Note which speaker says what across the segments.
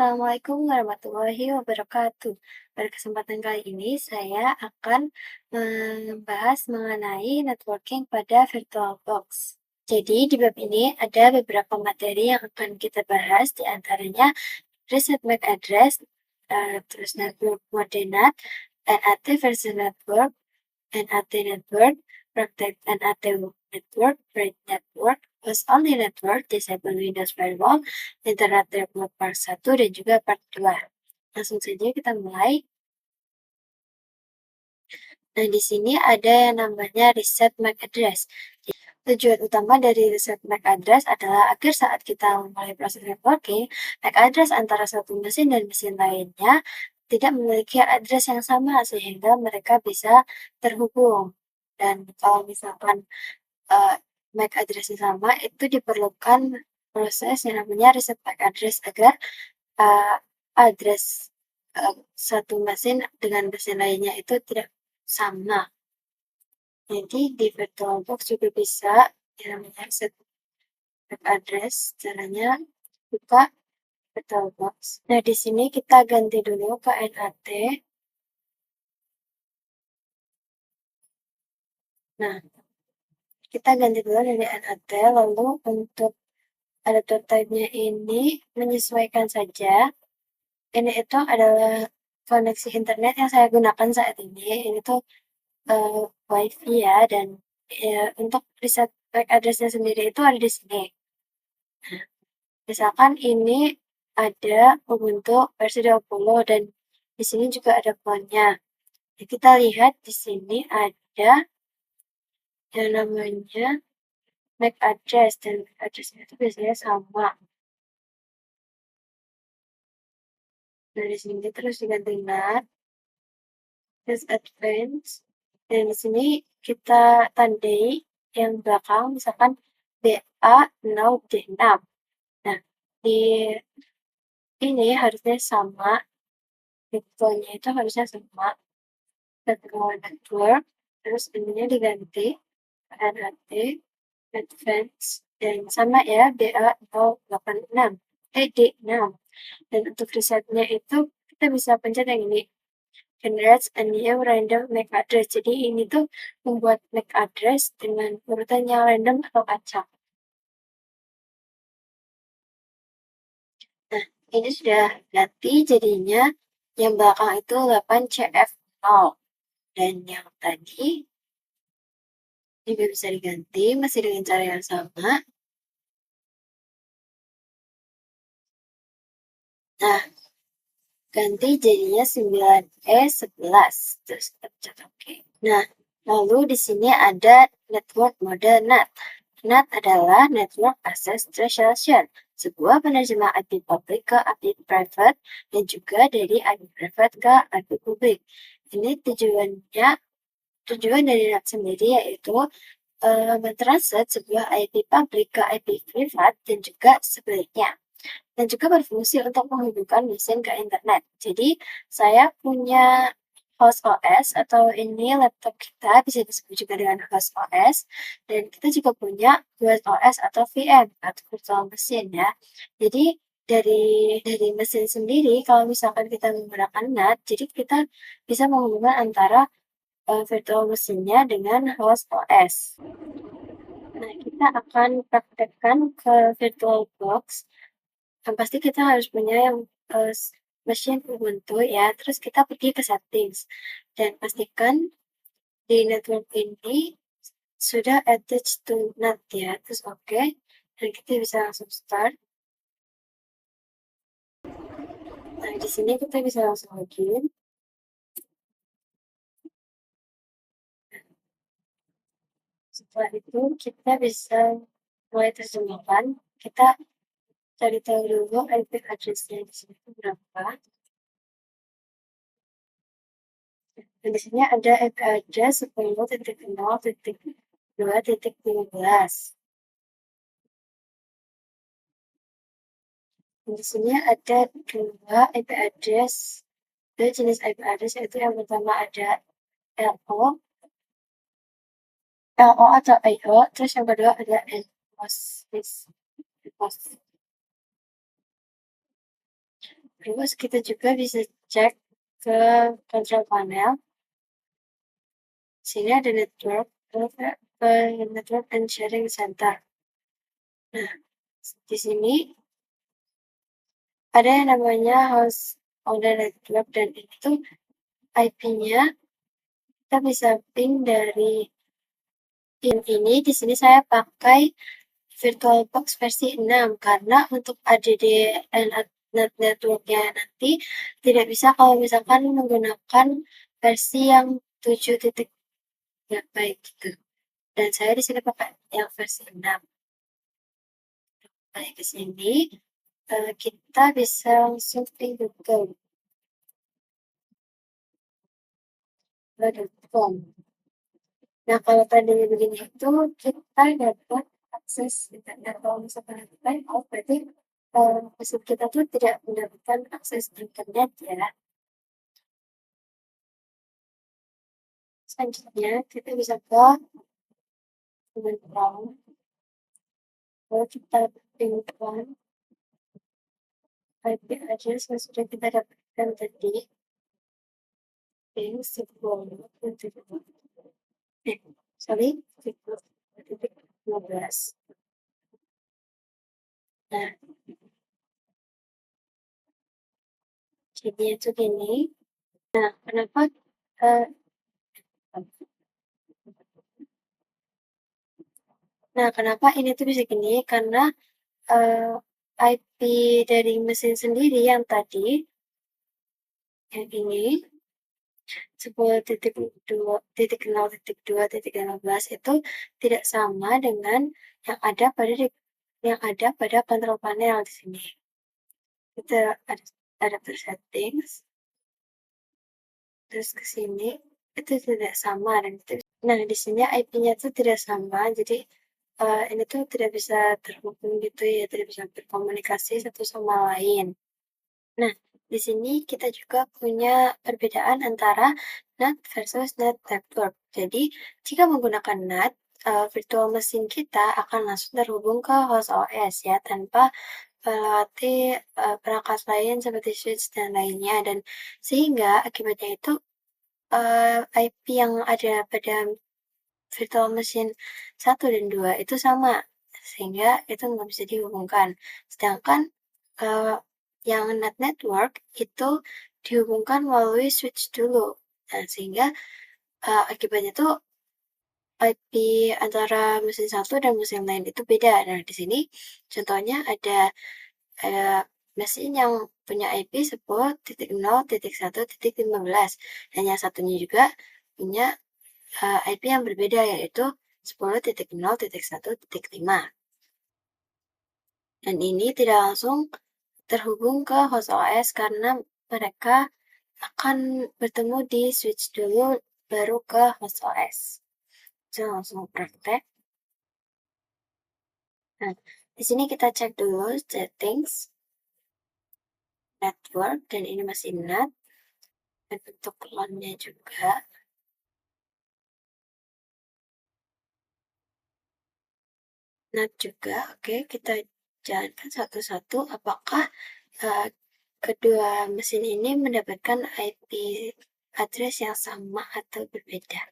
Speaker 1: Assalamualaikum warahmatullahi wabarakatuh. Pada kesempatan kali ini saya akan membahas mengenai networking pada VirtualBox. Jadi di bab ini ada beberapa materi yang akan kita bahas, di antaranya Reset MAC Address, terus Network Mode NAT, NAT version Network, NAT Network, Protect NAT Network, Break Network, Host Only Network, Disable Windows Firewall, Internet Network Part 1 dan juga Part 2. Langsung saja kita mulai. Nah, di sini ada yang namanya Reset MAC Address. Tujuan utama dari Reset MAC Address adalah agar saat kita memulai proses networking, MAC address antara satu mesin dan mesin lainnya tidak memiliki address yang sama sehingga mereka bisa terhubung. Dan kalau misalkan MAC address-nya sama, itu diperlukan proses yang namanya reset MAC address agar uh, address satu mesin dengan mesin lainnya itu tidak sama. Jadi di VirtualBox juga bisa yang namanya reset MAC address, caranya buka VirtualBox. Nah, di sini kita ganti dulu ke NAT. Nah, kita ganti dulu dari NAT, lalu untuk adapter type-nya ini menyesuaikan saja. Ini itu adalah koneksi internet yang saya gunakan saat ini. Ini tuh WiFi ya, dan untuk reset MAC address-nya sendiri itu ada di sini. Misalkan ini ada Ubuntu versi 20 dan di sini juga ada phone-nya. Nah, kita lihat di sini ada yang namanya MAC address, dan MAC address-nya itu biasanya sama. Nah, di sini terus diganti NAT, terus advance, dan di sini kita tandai yang belakang, misalkan BA0D6. Nah, di ini harusnya sama, tipe-nya itu harusnya sama, background network, terus ininya diganti NAT, advance, dan sama ya, BA086, D6. Dan untuk risetnya itu kita bisa pencet yang ini, generate a new random MAC address. Jadi ini tuh membuat MAC address dengan urutan yang random atau acak. Nah, ini sudah ganti, jadinya yang belakang itu 8CF0. Dan yang tadi juga bisa diganti, masih dengan cara yang sama. Nah, ganti jadinya 9E11. Terus kita pencet OK. Nah, lalu di sini ada network mode NAT. NAT adalah Network Access Translation, sebuah penerjemah IP publik ke IP private dan juga dari IP private ke IP publik. Ini tujuan dari NAT sendiri yaitu mentranslate sebuah IP publik ke IP privat dan juga sebaliknya. Dan juga berfungsi untuk menghubungkan mesin ke internet. Jadi, saya punya host OS atau ini laptop kita bisa disebut juga dengan host OS, dan kita juga punya buat OS atau VM atau virtual machine ya. Jadi dari mesin sendiri, kalau misalkan kita menggunakan NAT, jadi kita bisa menghubungkan antara virtual mesinnya dengan host OS. Nah, kita akan praktekkan ke VirtualBox. Yang pasti kita harus punya yang machine Ubuntu ya. Terus kita pergi ke settings dan pastikan di network ini sudah attached to NAT ya. Terus oke, dan kita bisa langsung start. Nah, di sini kita bisa langsung login. Setelah itu kita bisa mulai terjemahkan. Kita cari tahu dulu IP address-nya di sini berapa. Dan di sini ada IP address 10.0.2.13. Di sini ada dua IP address, dua jenis IP address, yaitu yang pertama ada LO, atau IO, terus yang kedua ada NPOS. Terus kita juga bisa cek ke control panel. Sini ada network, network and sharing center. Nah, di sini ada yang namanya host owner network dan itu IP-nya kita bisa ping dari ini. Di sini saya pakai VirtualBox versi 6 karena untuk ADD network-nya nanti tidak bisa kalau misalkan menggunakan versi yang 7 titik ya baik gitu. Dan saya di sini pakai yang versi 6. Baik ke sini kita bisa langsung ping google.com. Nah, kalau tadinya begini itu kita dapat akses internet. Kalau misalkan kita out, berarti mesin kita tuh tidak mendapatkan akses internet ya. Selanjutnya kita bisa ke Google Chrome. Lalu kita pilihkan IP address yang sudah kita dapatkan tadi. Ping 10 sorry 10.15. Nah, jadi itu gini. Nah, kenapa uh, kenapa ini tuh bisa gini? Karena IP dari mesin sendiri yang tadi, yang ini 10.2.2.15 itu tidak sama dengan yang ada pada control panel di sini. Kita ada settings, terus ke sini itu tidak sama dan itu. Nah, di sini IP-nya itu tidak sama, jadi ini tuh tidak bisa terhubung gitu ya, tidak bisa berkomunikasi satu sama lain. Nah, di sini kita juga punya perbedaan antara NAT versus NAT network. Jadi, jika menggunakan NAT, virtual machine kita akan langsung terhubung ke host OS ya, tanpa melewati perangkat lain seperti switch dan lainnya. Dan sehingga akibatnya itu IP yang ada pada virtual machine 1 dan 2 itu sama, sehingga itu nggak bisa dihubungkan. Sedangkan yang NAT network itu dihubungkan melalui switch dulu. Nah, sehingga akibatnya tuh IP antara mesin satu dan mesin lain itu beda. Nah, di sini contohnya ada mesin yang punya IP 10.0.1.15 dan yang satunya juga punya IP yang berbeda yaitu 10.0.1.5. Dan ini tidak langsung terhubung ke host OS karena mereka akan bertemu di switch dulu baru ke host OS. Jadi langsung praktek. Nah, di sini kita cek dulu settings, network, dan ini masih NAT. Dan untuk LAN-nya juga. NAT juga, oke, kita jalankan satu-satu. Apakah kedua mesin ini mendapatkan IP address yang sama atau berbeda?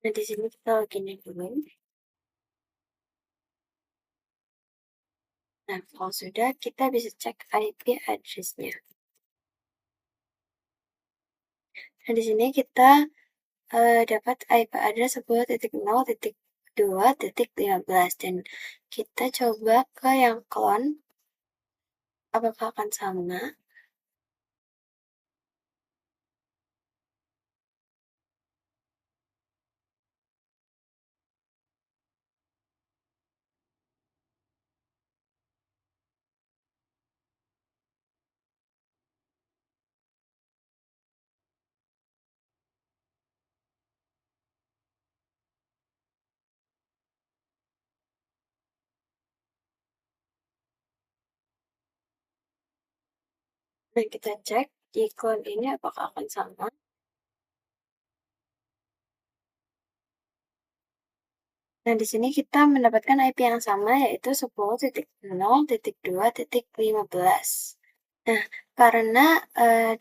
Speaker 1: Nah, di sini kita login dulu. Nah, kalau sudah, kita bisa cek IP address-nya. Nah, di sini kita dapat IP address 10.0.2.15 dan kita coba ke yang clone, apakah akan sama? Nah, kita cek di cloud ini apakah akan sama. Nah, di sini kita mendapatkan IP yang sama yaitu 10.0.2.15. Nah, karena,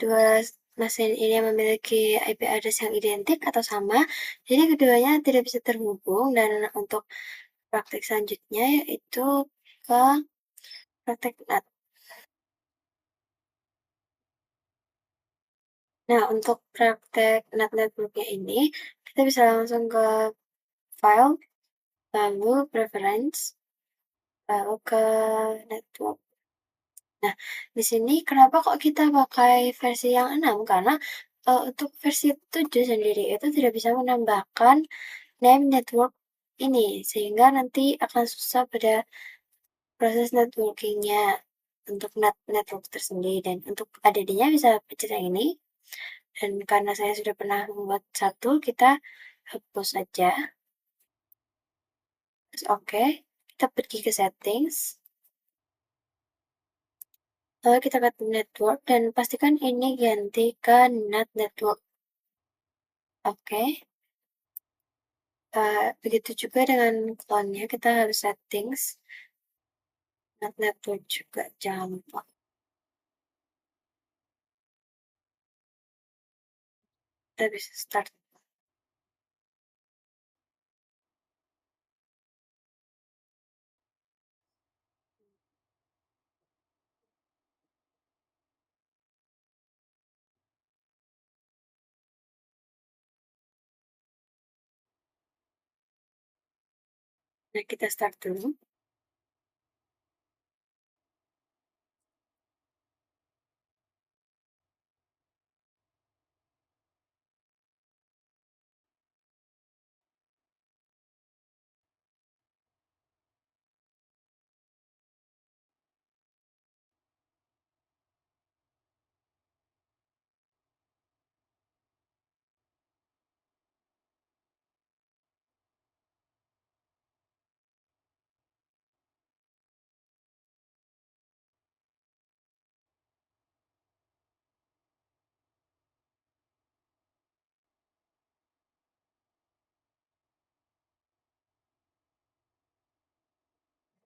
Speaker 1: 2 mesin ini memiliki IP address yang identik atau sama, jadi keduanya tidak bisa terhubung dan untuk praktik selanjutnya yaitu ke praktek NAT. Nah, untuk praktek NAT network-nya ini, kita bisa langsung ke File, lalu Preference, lalu ke Network. Nah, di sini kenapa kok kita pakai versi yang 6? Karena, untuk versi 7 sendiri itu tidak bisa menambahkan name network ini, sehingga nanti akan susah pada proses networking-nya untuk network tersendiri dan untuk add-nya bisa pencet yang ini, dan karena saya sudah pernah membuat satu, kita hapus saja, terus oke, kita pergi ke settings, lalu kita ke network dan pastikan ini ganti ke NAT network. Oke, begitu juga dengan clone-nya, kita harus settings, NAT network juga, jangan lupa. Kita bisa start. Nah, kita start dulu.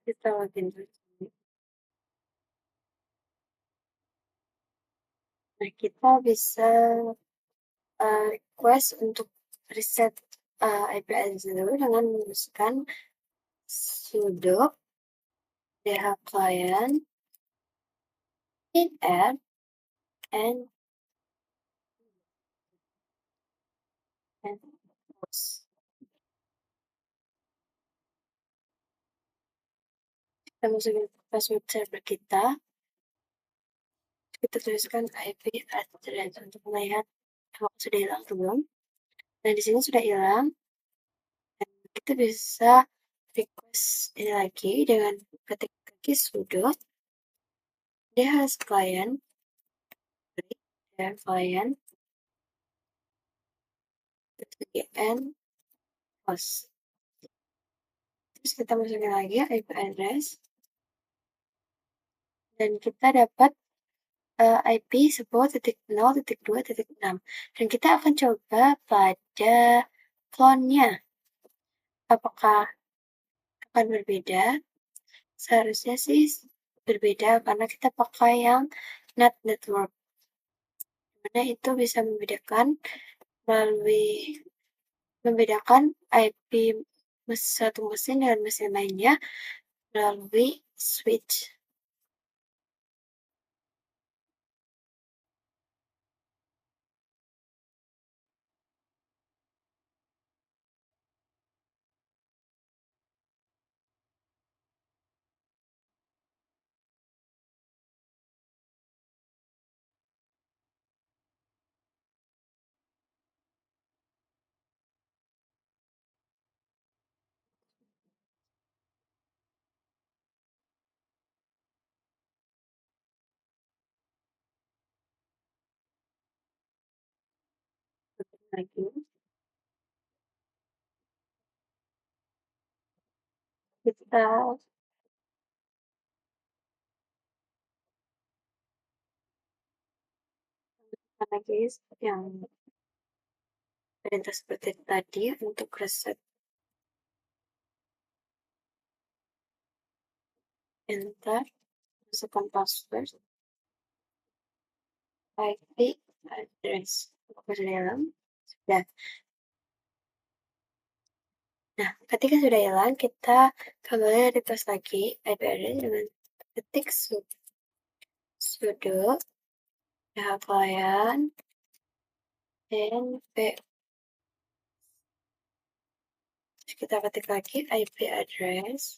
Speaker 1: Kita login dulu. Nah, kita bisa request untuk reset IP address dulu dengan menuliskan sudo client add and post. Kita masukin password server kita tuliskan IP address untuk melihat apakah sudah hilang atau belum. Nah, di sini sudah hilang. Dan kita bisa request ini lagi dengan ketik lagi sudo client client and host. Terus kita masukin lagi IP address dan kita dapat IP 10.0.2.6 dan kita akan coba pada clone-nya. Apakah akan berbeda? Seharusnya sih berbeda karena kita pakai yang NAT network. Mana itu bisa melalui membedakan IP satu mesin dengan mesin lainnya melalui switch. Lagi kita Karena guys, yang perintah seperti tadi untuk reset enter, masukkan password, IP address, buka dalam, sudah. Nah, ketika sudah hilang, kita kembali request lagi IP address dengan ketik sudo client np. Terus kita ketik lagi IP address.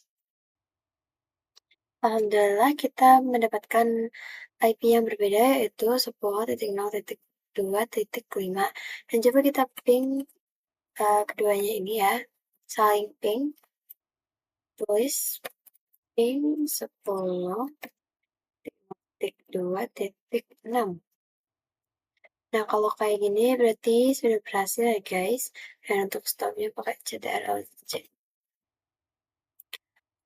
Speaker 1: Alhamdulillah kita mendapatkan IP yang berbeda, yaitu 10.0.2.5. Dan coba kita ping keduanya ini ya, saling ping, tulis ping 10.2.6. Nah, kalau kayak gini berarti sudah berhasil ya guys. Dan untuk stopnya pakai CTRL-C.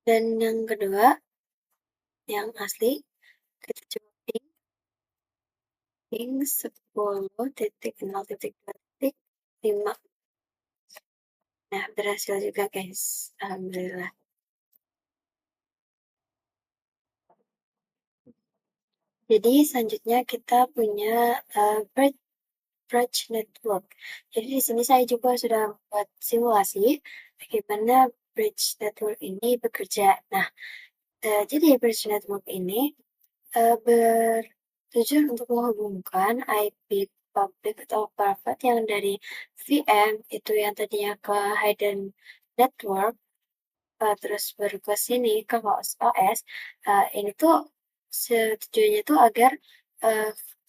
Speaker 1: Dan yang kedua, yang asli, kita coba ping 10.0.2.5. Nah, berhasil juga guys. Alhamdulillah. Jadi selanjutnya kita punya bridge network. Jadi di sini saya juga sudah buat simulasi bagaimana bridge network ini bekerja. Nah, jadi bridge network ini bertujuan untuk menghubungkan IP public atau private yang dari VM itu yang tadinya ke hidden network, terus baru ke sini ke host OS. Ini tuh tujuannya tuh agar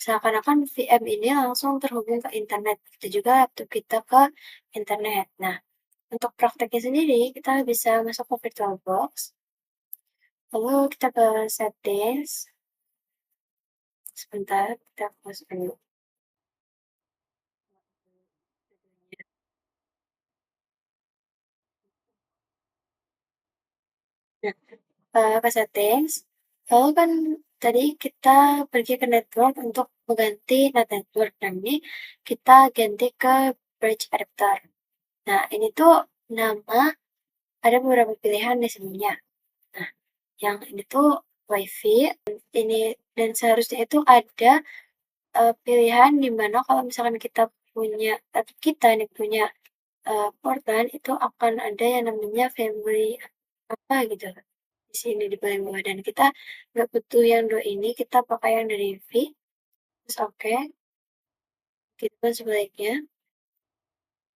Speaker 1: seakan-akan VM ini langsung terhubung ke internet, dan juga laptop kita ke internet. Nah, untuk prakteknya sendiri, kita bisa masuk ke VirtualBox, lalu kita ke settings. Sebentar, kita masuk dulu. Nah, ke settings, lalu kan tadi kita pergi ke network untuk mengganti NAT network. Dan ini kita ganti ke bridge adapter. Nah, ini tuh nama, ada beberapa pilihan di sebelumnya. Nah, yang ini tuh WiFi, ini dan seharusnya itu ada pilihan di mana kalau misalkan kita punya, atau kita nih punya portan, itu akan ada yang namanya family apa gitu di sini di paling bawah, dan kita nggak butuh yang dua ini, kita pakai yang dari V. Terus oke, kita sebaliknya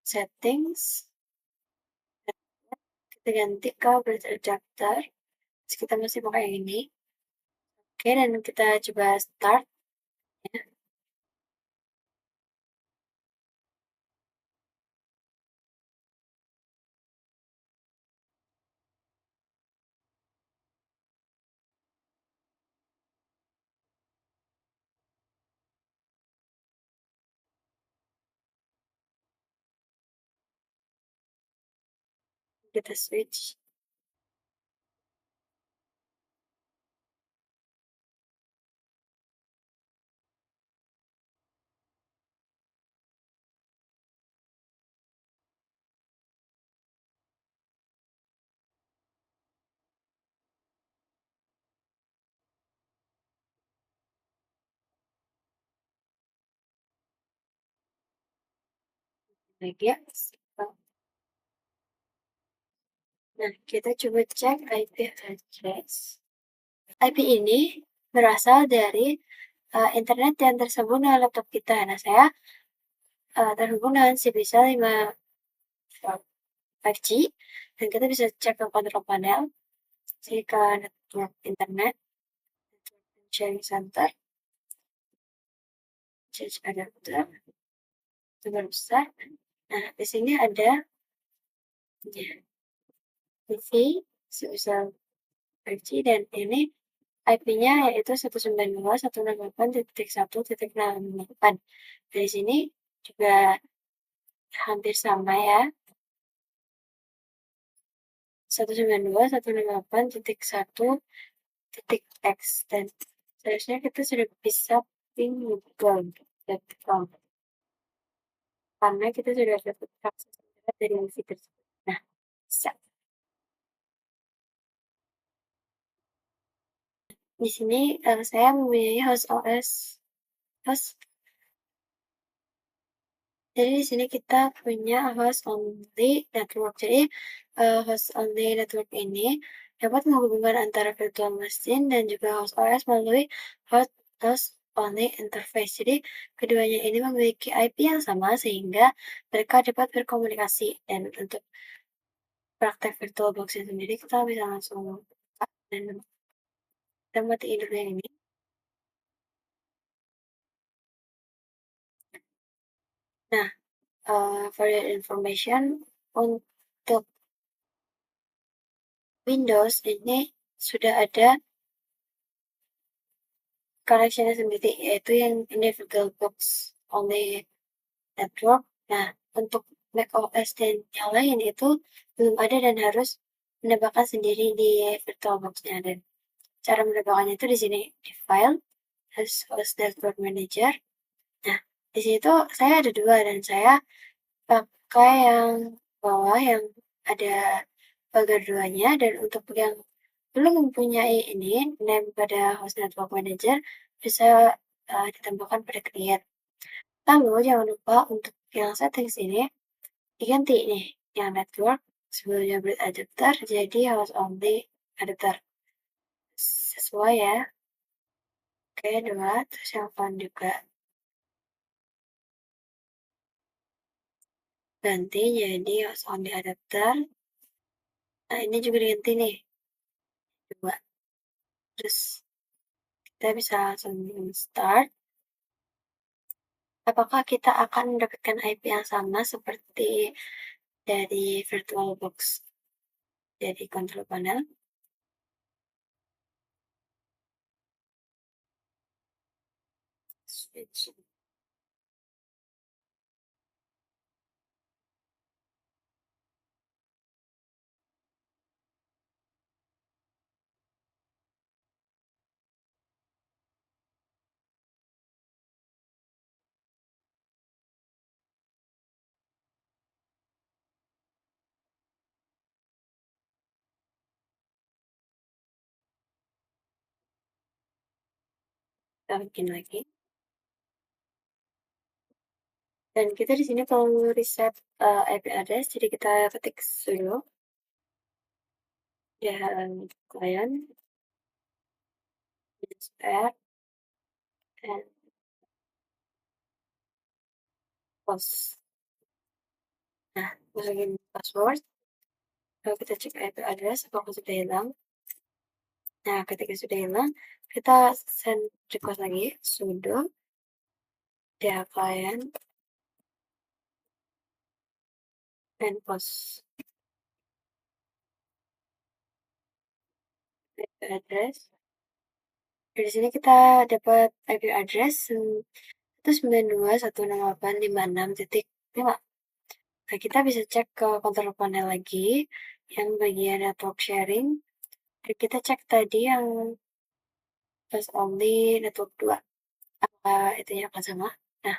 Speaker 1: settings, kita ganti ke bridge adapter. Terus kita masih pakai yang ini. Oke, dan kita coba start ya. Kita switch. Lagi ya. Nah, kita coba cek IP address. IP ini berasal dari internet yang tersambung dengan laptop kita. Nah, saya terhubung dengan CBSA 5G, dan kita bisa cek ke control panel, cek ke network internet, network sharing center, change adapter, itu baru besar. Nah, di sini ada wifi sebesar 5G, dan ini IP-nya yaitu 192.168.1.68. Dari sini juga hampir sama ya. 192.168.1.x, dan seharusnya kita sudah bisa ping Google. com, karena kita sudah dapat akses internet dari wifi tersebut. Nah, bisa. Di sini, saya mempunyai host. Jadi di sini kita punya host only network. Jadi, host only network ini dapat menghubungkan antara virtual machine dan juga host OS melalui host host only interface. Jadi keduanya ini memiliki IP yang sama sehingga mereka dapat berkomunikasi. Dan untuk praktek VirtualBox sendiri kita bisa langsung buka dan kita matiin dulu yang ini. Nah, for your information, untuk Windows ini sudah ada connection-nya sendiri, yaitu yang ini VirtualBox only network. Nah, untuk macOS dan yang lain itu belum ada dan harus menambahkan sendiri di VirtualBox-nya. Dan cara menambahkannya itu di sini di file, host network manager. Nah, di sini tuh saya ada dua dan saya pakai yang bawah yang ada pagar duanya, dan untuk yang belum mempunyai ini, name pada host network manager bisa ditambahkan pada create. Lalu jangan lupa untuk yang settings ini diganti nih, yang network sebelumnya build adapter jadi host only adapter. Sesuai ya. Oke, dua. Terus yang phone juga ganti jadi host only adapter. Nah, ini juga diganti nih, dua. Terus kita bisa langsung start. Apakah kita akan mendapatkan IP yang sama seperti dari VirtualBox dari control panel? Switch. Kita bikin lagi. Dan kita di sini perlu reset IP address, jadi kita ketik sudo dan client r and post. Nah, masukin password. Lalu kita cek IP address apakah sudah hilang. Nah, ketika sudah hilang, kita send request lagi sudo dia client and post IP address. Dari sini kita dapat IP address 192.168.56.5. Nah, kita bisa cek ke control panel lagi yang bagian network sharing. Dan kita cek tadi yang host only network 2. Apa itunya akan sama? Nah,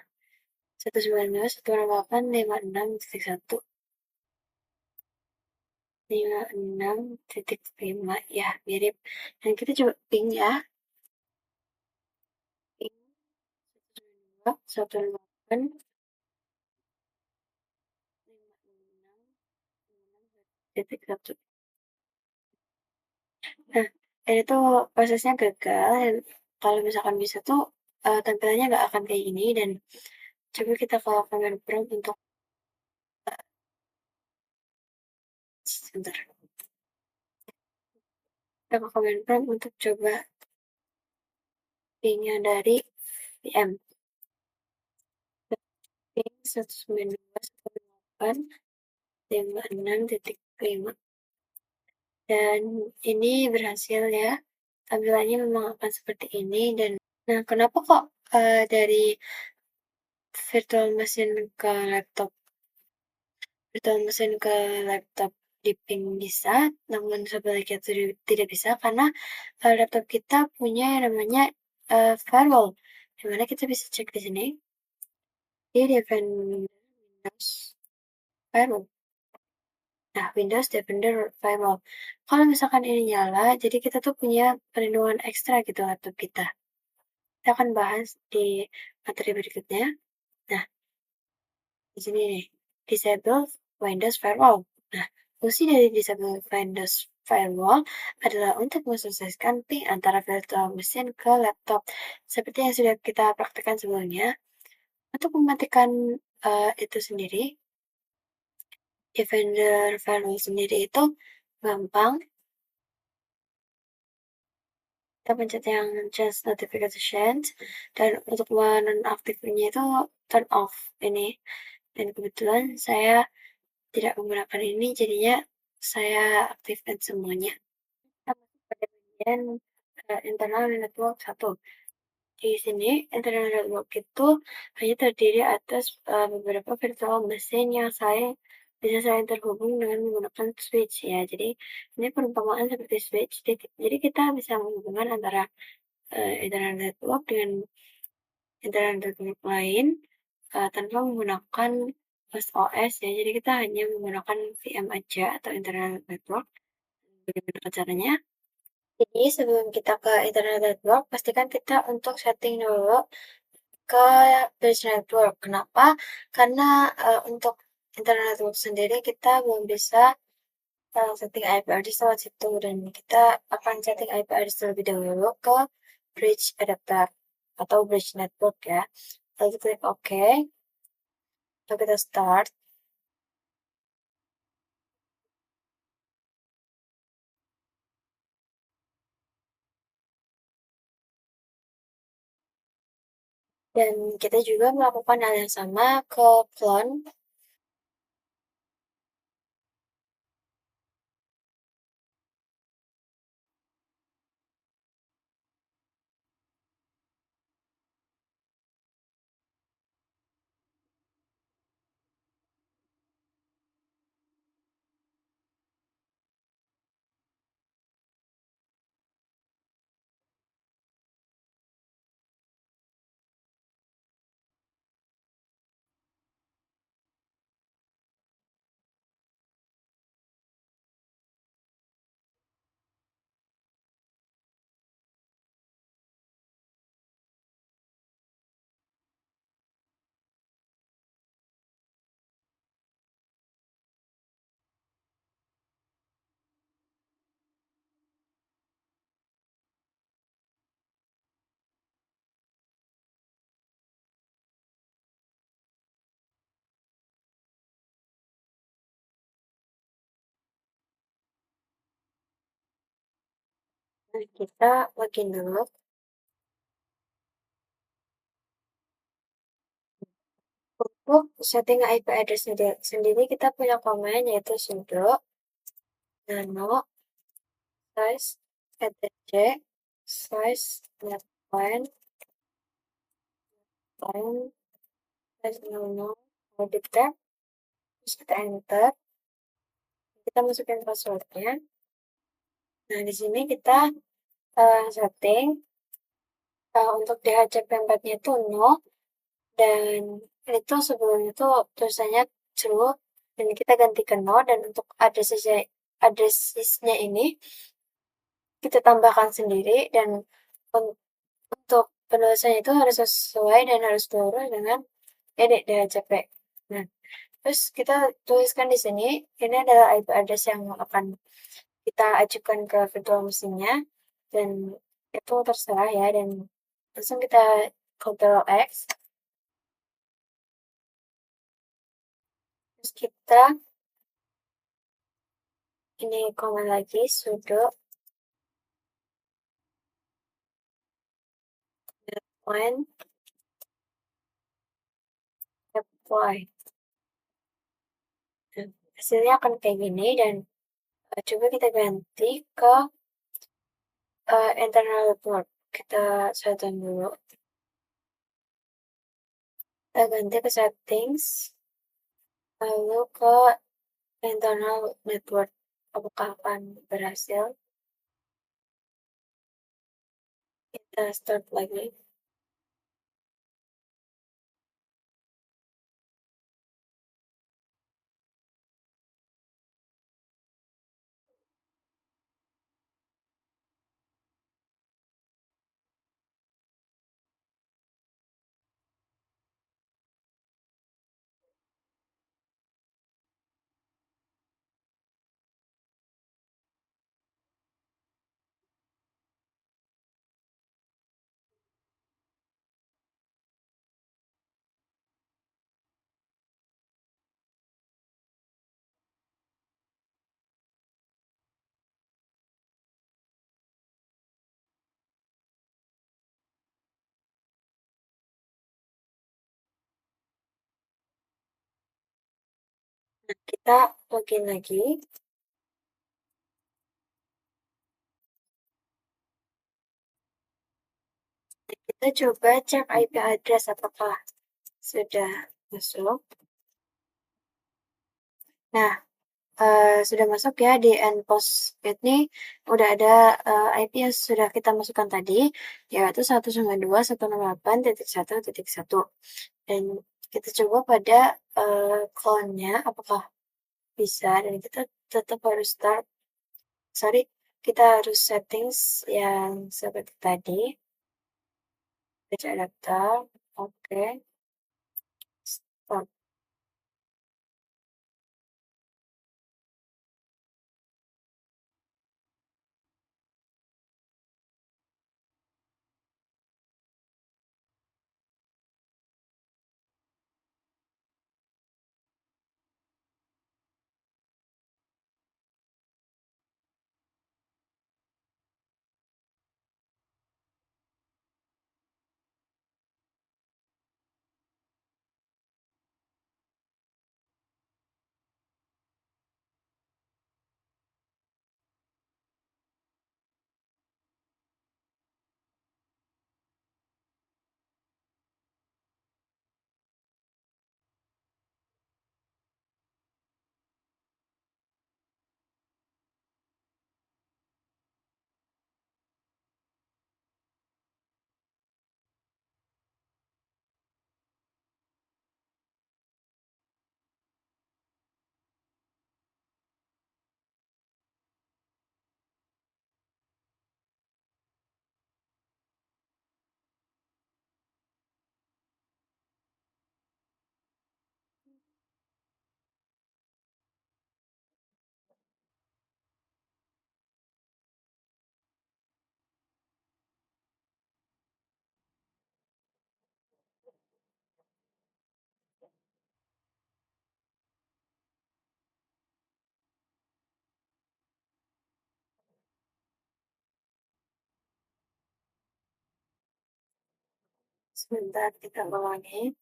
Speaker 1: 192.168.56.5 ya, mirip. Dan kita coba ping ya. Ping 192.168.56.1. Nah, ini tuh prosesnya gagal dan kalau misalkan bisa tuh tampilannya nggak akan kayak gini. Dan coba kita kalau command prompt untuk sebentar. Kita ke command prompt untuk coba pingnya dari VM. Ping 192.168.56.5. Dan ini berhasil ya. Tampilannya memang akan seperti ini. Dan nah, kenapa kok dari virtual machine ke laptop di ping bisa, namun sebaliknya tidak bisa karena laptop kita punya yang namanya firewall, di mana kita bisa cek di sini. Dia Windows Firewall. Nah, Windows Defender Firewall. Kalau misalkan ini nyala, jadi kita tuh punya perlindungan ekstra gitu laptop kita. Kita akan bahas di materi berikutnya. Nah, di sini nih, disable Windows Firewall. Nah, fungsi dari disable Windows Firewall adalah untuk mensukseskan ping antara virtual machine ke laptop. Seperti yang sudah kita praktekkan sebelumnya, untuk mematikan itu sendiri, Defender Firewall sendiri itu gampang. Kita pencet yang just notifications dan untuk menonaktifkannya itu turn off ini. Dan kebetulan saya tidak menggunakan ini, jadinya saya aktifkan semuanya. Kita masuk pada bagian internal network satu. Di sini internal network itu hanya terdiri atas beberapa virtual machine yang bisa saya terhubung dengan menggunakan switch ya. Jadi ini perumpamaan seperti switch. Jadi kita bisa menghubungkan antara internet network dengan internet network lain tanpa menggunakan host OS ya. Jadi kita hanya menggunakan VM aja atau internet network. Bagaimana caranya? Jadi sebelum kita ke internet network, pastikan kita untuk setting dulu ke base network. Kenapa? Karena untuk internet network sendiri kita belum bisa setting IP address lewat situ dan kita akan setting IP address terlebih dahulu ke bridge adapter atau bridge network ya. Lalu klik OK, lalu kita start dan kita juga melakukan hal yang sama ke clone. Nah, kita login dulu. Untuk setting IP address sendiri kita punya komen yaitu sudo nano size etc size netline line size 00 mau di tab terus kita enter, kita masukin passwordnya. Nah di sini kita setting untuk DHCP 4-nya itu 0 dan itu sebelumnya itu tulisannya true dan kita ganti ke 0 dan untuk addressnya ini kita tambahkan sendiri dan untuk penulisannya itu harus sesuai dan harus lurus dengan edit DHCP. Nah, terus kita tuliskan di sini, ini adalah IP address yang akan kita ajukan ke virtual mesinnya dan itu terserah ya dan langsung kita Ctrl X, terus kita ini komen lagi sudo netline apply. Nah, hasilnya akan kayak gini dan coba kita ganti ke internal network. Kita setting dulu. Kita ganti ke settings, lalu ke internal network. Apakah akan berhasil? Kita start lagi. Kita login lagi, kita coba cek IP address apakah sudah masuk. Nah, sudah masuk ya di npost ini udah ada IP yang sudah kita masukkan tadi, yaitu 192.168.1.1. Dan kita coba pada clone-nya apakah bisa, dan kita tetap harus kita harus settings yang seperti tadi, batch adapter, oke, stop. Sebentar kita ulangi.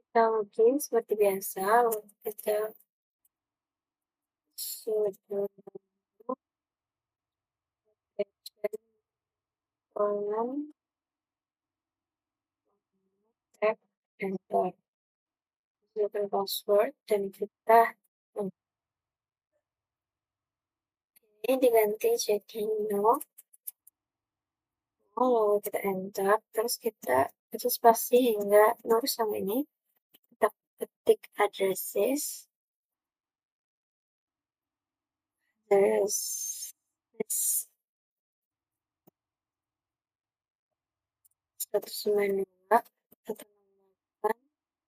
Speaker 1: Kita login seperti biasa, lalu kita sudah cek kolom tag enter, masukkan password, dan kita ini diganti jadi no, lalu kita enter, terus kita itu spasi hingga terus sama ini, kita ketik addresses, terus 192 168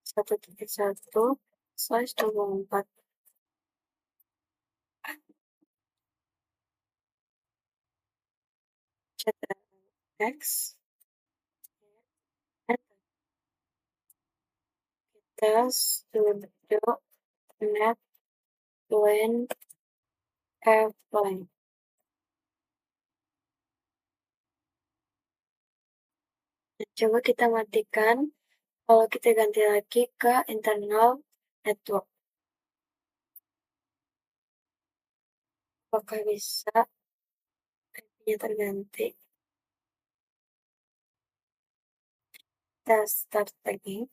Speaker 1: 1.1/24 ctrl-x, dan kita sudo net line apply. Coba kita matikan, kalau kita ganti lagi ke internal network, apakah bisa IP-nya terganti? Kita start lagi.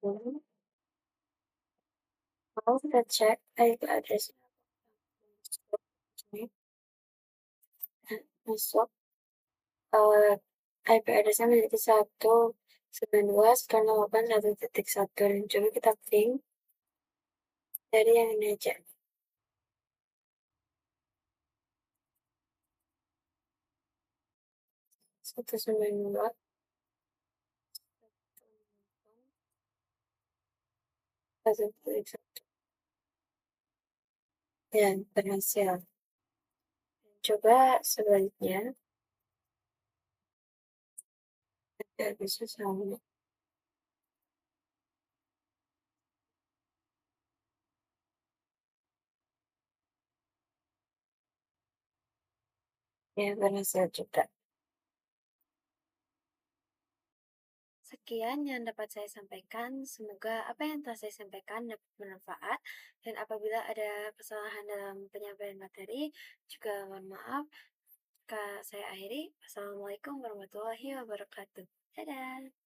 Speaker 1: Hmm, mau kita cek IP address masuk, IP address-nya menjadi 192.168.1.1 dan coba kita ping dari yang ini aja, 192.1.1 dan berhasil. Coba sebaliknya, tidak bisa sama. Ya, berhasil juga. Sekian yang dapat saya sampaikan. Semoga apa yang telah saya sampaikan dapat bermanfaat. Dan apabila ada kesalahan dalam penyampaian materi, juga mohon maaf. Kak, saya akhiri. Assalamualaikum warahmatullahi wabarakatuh. Dadah.